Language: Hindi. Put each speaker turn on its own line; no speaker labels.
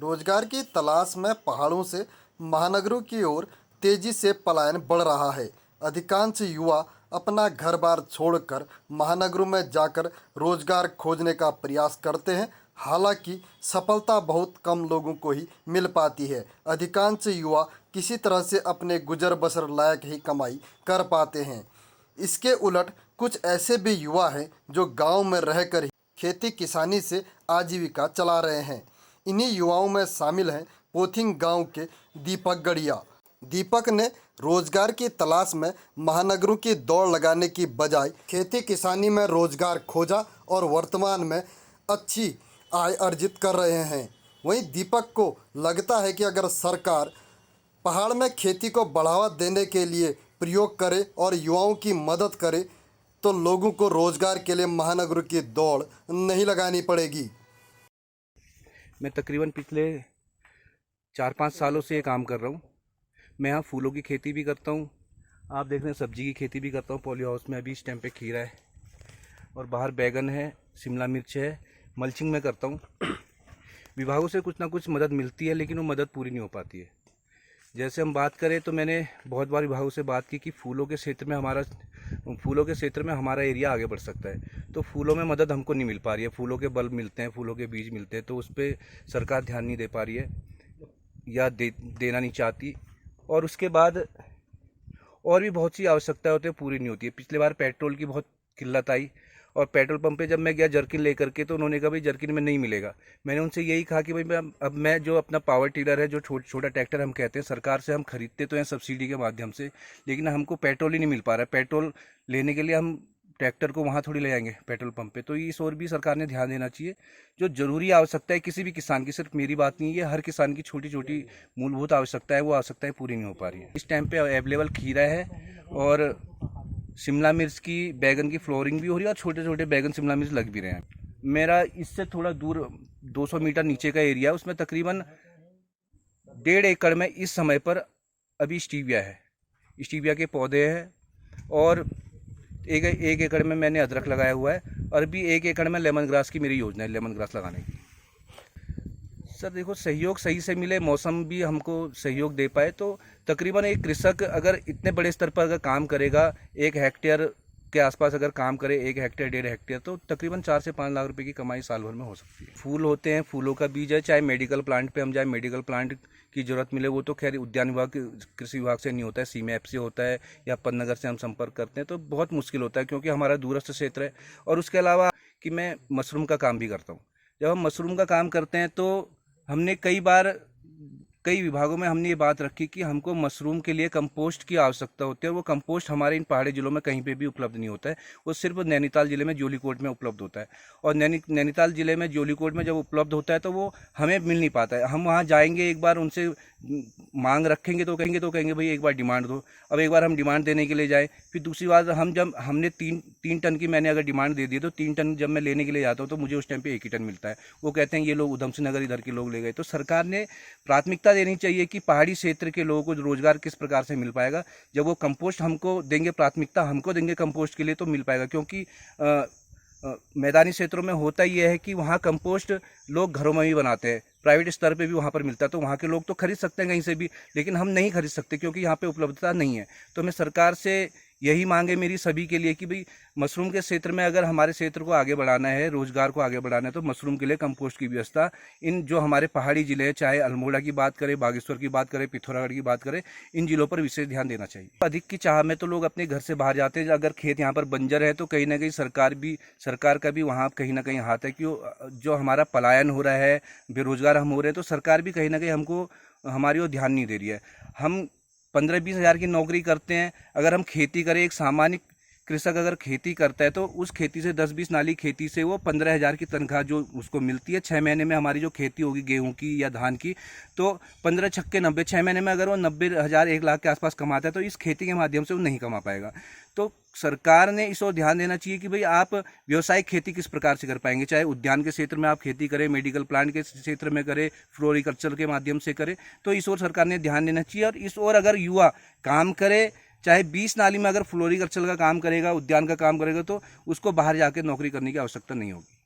रोजगार की तलाश में पहाड़ों से महानगरों की ओर तेजी से पलायन बढ़ रहा है। अधिकांश युवा अपना घर बार छोड़कर महानगरों में जाकर रोजगार खोजने का प्रयास करते हैं। हालांकि सफलता बहुत कम लोगों को ही मिल पाती है। अधिकांश युवा किसी तरह से अपने गुजर बसर लायक ही कमाई कर पाते हैं। इसके उलट कुछ ऐसे भी युवा हैं जो गांव में रहकर ही खेती किसानी से आजीविका चला रहे हैं। इन्हीं युवाओं में शामिल हैं पोथिंग गांव के दीपक गढ़िया। दीपक ने रोजगार की तलाश में महानगरों की दौड़ लगाने की बजाय खेती किसानी में रोजगार खोजा और वर्तमान में अच्छी आय अर्जित कर रहे हैं। वहीं दीपक को लगता है कि अगर सरकार पहाड़ में खेती को बढ़ावा देने के लिए प्रयोग करे और युवाओं की मदद करे तो लोगों को रोजगार के लिए महानगरों की दौड़ नहीं लगानी पड़ेगी।
मैं तकरीबन पिछले 4-5 सालों से ये काम कर रहा हूँ। मैं यहाँ फूलों की खेती भी करता हूँ, आप देख रहे हैं सब्जी की खेती भी करता हूँ। पॉली हाउस में अभी इस टाइम पे खीरा है और बाहर बैगन है, शिमला मिर्च है। मल्चिंग में करता हूँ। विभागों से कुछ ना कुछ मदद मिलती है लेकिन वो मदद पूरी नहीं हो पाती है। जैसे हम बात करें तो मैंने बहुत बार विभागों से बात की कि फूलों के क्षेत्र में हमारा एरिया आगे बढ़ सकता है, तो फूलों में मदद हमको नहीं मिल पा रही है। फूलों के बल्ब मिलते हैं, फूलों के बीज मिलते हैं, तो उस पर सरकार ध्यान नहीं दे पा रही है या देना नहीं चाहती। और उसके बाद और भी बहुत सी आवश्यकताएं होती है, पूरी नहीं होती है। पिछले बार पेट्रोल की बहुत किल्लत आई और पेट्रोल पंप पे जब मैं गया जर्किन लेकर के तो उन्होंने कहा भाई जर्किन में नहीं मिलेगा। मैंने उनसे यही कहा कि भाई अब मैं जो अपना पावर टिलर है, जो छोटा ट्रैक्टर हम कहते हैं, सरकार से हम खरीदते तो हैं सब्सिडी के माध्यम से, लेकिन हमको पेट्रोल ही नहीं मिल पा रहा है। पेट्रोल लेने के लिए हम ट्रैक्टर को वहाँ थोड़ी ले जाएंगे पेट्रोल पंप पे। तो इस ओर भी सरकार ने ध्यान देना चाहिए। जो जरूरी आवश्यकता है किसी भी किसान की, सिर्फ मेरी बात नहीं है, हर किसान की छोटी छोटी मूलभूत आवश्यकता है, वो आवश्यकताएं पूरी नहीं हो पा रही है। इस टाइम पे अवेलेबल खीरा है और शिमला मिर्च की, बैगन की फ्लोरिंग भी हो रही है और छोटे छोटे बैगन शिमला मिर्च लग भी रहे हैं। मेरा इससे थोड़ा दूर 200 मीटर नीचे का एरिया है, उसमें तकरीबन 1.5 एकड़ में इस समय पर अभी स्टीविया है, स्टीविया के पौधे हैं। और एक एकड़ में मैंने अदरक लगाया हुआ है और अभी 1 एकड़ में लेमन ग्रास की मेरी योजना है, लेमन ग्रास लगाने की। सर देखो, सहयोग सही से मिले, मौसम भी हमको सहयोग दे पाए तो तकरीबन एक कृषक अगर इतने बड़े स्तर पर अगर काम करेगा, 1 हेक्टेयर के आसपास अगर काम करे, 1 हेक्टेयर 1.5 हेक्टेयर, तो तकरीबन 4 से 5 लाख रुपए की कमाई साल भर में हो सकती है। फूल होते हैं, फूलों का बीज है, चाहे मेडिकल प्लांट पे हम जाए, मेडिकल प्लांट की जरूरत मिले, वो तो खैर उद्यान विभाग, कृषि विभाग से नहीं होता है, सीमा ऐप से होता है या पन्नगर से हम संपर्क करते हैं, तो बहुत मुश्किल होता है क्योंकि हमारा दूरस्थ क्षेत्र है। और उसके अलावा कि मैं मशरूम का काम भी करता हूँ। जब हम मशरूम का काम करते हैं तो हमने कई विभागों में हमने ये बात रखी कि हमको मशरूम के लिए कंपोस्ट की आवश्यकता होती है। वो कंपोस्ट हमारे इन पहाड़ी जिलों में कहीं पे भी उपलब्ध नहीं होता है, वो सिर्फ नैनीताल जिले में जोलीकोट में उपलब्ध होता है। और नैनीताल जिले में जोलीकोट में जब उपलब्ध होता है तो वो हमें मिल नहीं पाता है। हम वहाँ जाएंगे, एक बार उनसे मांग रखेंगे तो कहेंगे भाई एक बार डिमांड दो। अब एक बार हम डिमांड देने के लिए जाए, फिर दूसरी बार हमने 3 टन की मैंने अगर डिमांड दे दी तो 3 टन जब मैं लेने के लिए जाता हूँ तो मुझे उस टाइम पे 1 ही टन मिलता है। वो कहते हैं ये लोग उधम सिंह नगर इधर के लोग ले गए। तो सरकार ने प्राथमिकता देनी चाहिए कि पहाड़ी क्षेत्र के लोगों को रोजगार किस प्रकार से मिल पाएगा। जब वो कंपोस्ट हमको देंगे, प्राथमिकता हमको देंगे कंपोस्ट के लिए, तो मिल पाएगा। क्योंकि मैदानी क्षेत्रों में होता ही है कि वहाँ कंपोस्ट लोग घरों में भी बनाते हैं, प्राइवेट स्तर पे भी वहाँ पर मिलता है, तो वहाँ के लोग तो खरीद सकते हैं कहीं से भी, लेकिन हम नहीं खरीद सकते क्योंकि यहाँ पे उपलब्धता नहीं है। तो मैं सरकार से यही मांगे मेरी सभी के लिए कि भाई मशरूम के क्षेत्र में अगर हमारे क्षेत्र को आगे बढ़ाना है, रोजगार को आगे बढ़ाना है, तो मशरूम के लिए कंपोस्ट की व्यवस्था इन जो हमारे पहाड़ी जिले हैं, चाहे अल्मोड़ा की बात करें, बागेश्वर की बात करें, पिथौरागढ़ की बात करें, इन जिलों पर विशेष ध्यान देना चाहिए। अधिक की चाह में तो लोग अपने घर से बाहर जाते हैं। अगर खेत यहाँ पर बंजर है तो कहीं ना कहीं सरकार का भी वहाँ कहीं ना कहीं हाथ है कि जो हमारा पलायन हो रहा है, बेरोजगार हम हो रहे हैं, तो सरकार भी कहीं ना कहीं हमको हमारी ओर ध्यान नहीं दे रही है। हम 15-20 हज़ार की नौकरी करते हैं, अगर हम खेती करें, एक सामान्य कृषक अगर खेती करता है तो उस खेती से 10-20 नाली खेती से वो 15 हज़ार की तनख्वाह जो उसको मिलती है। 6 महीने में हमारी जो खेती होगी गेहूं की या धान की, तो 15 छक्के 90, 6 महीने में अगर वो 90 हज़ार 1 लाख के आसपास कमाता है तो इस खेती के माध्यम से वो नहीं कमा पाएगा। तो सरकार ने इस ओर ध्यान देना चाहिए कि भाई आप व्यावसायिक खेती किस प्रकार से कर पाएंगे, चाहे उद्यान के क्षेत्र में आप खेती करें, मेडिकल प्लांट के क्षेत्र में करें, फ्लोरिकल्चर के माध्यम से करें, तो इस ओर सरकार ने ध्यान देना चाहिए। और इस ओर अगर युवा काम करे, चाहे 20 नाली में अगर फ्लोरिकल्चर का काम करेगा, उद्यान का काम करेगा, तो उसको बाहर जाकर नौकरी करने की आवश्यकता नहीं होगी।